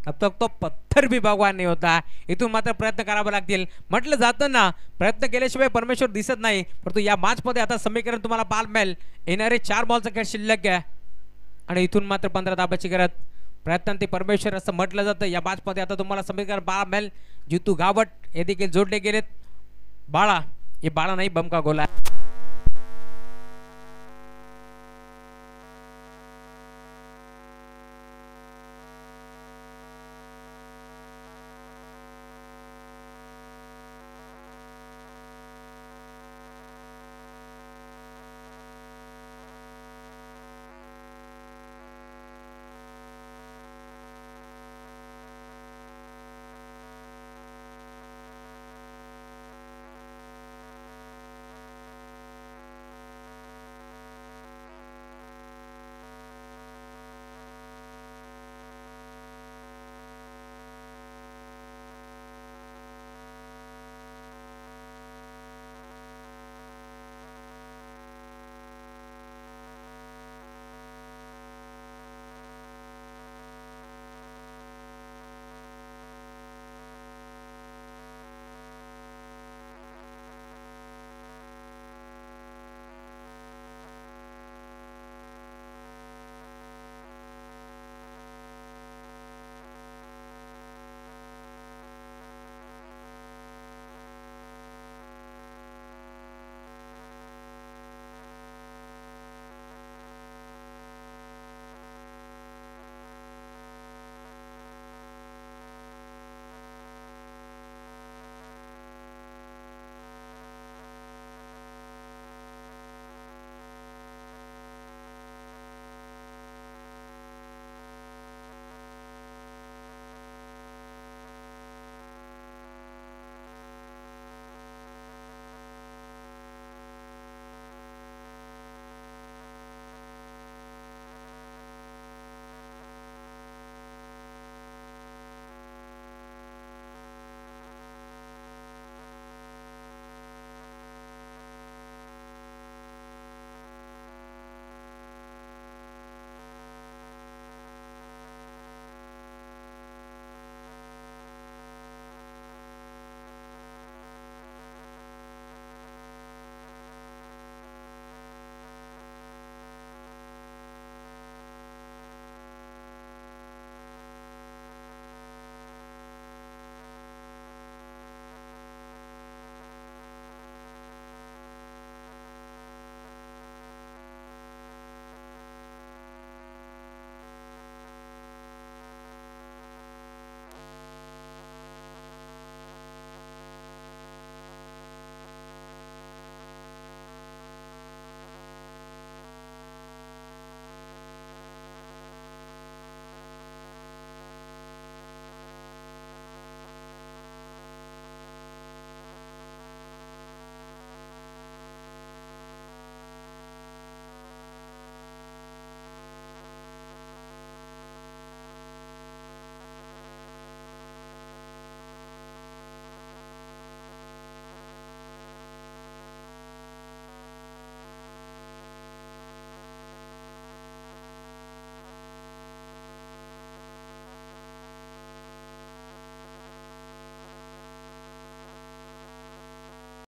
तब तक तो पत्थर भी भगवान नहीं होता. इथून मात्र प्रयत्न करावे लागतील. म्हटलं जातं ना, प्रयत्न केल्याशिवाय परमेश्वर दिसत नाही. परंतु या मॅच मध्ये आता समीकरण तुम्हाला पाहायला मिळेल. येणारे 4 बॉलचा खेळ शिल्लक आहे आणि इथून मात्र 15 धावांची गरज. प्रयत्नांती परमेश्वर असं म्हटलं जातं. या मॅच मध्ये आता तुम्हाला समीकरण पाहायला मिळेल. जितू गावट हे देखील जोडले गेलेत. बाळा, हे बाळा नाही बमका गोला.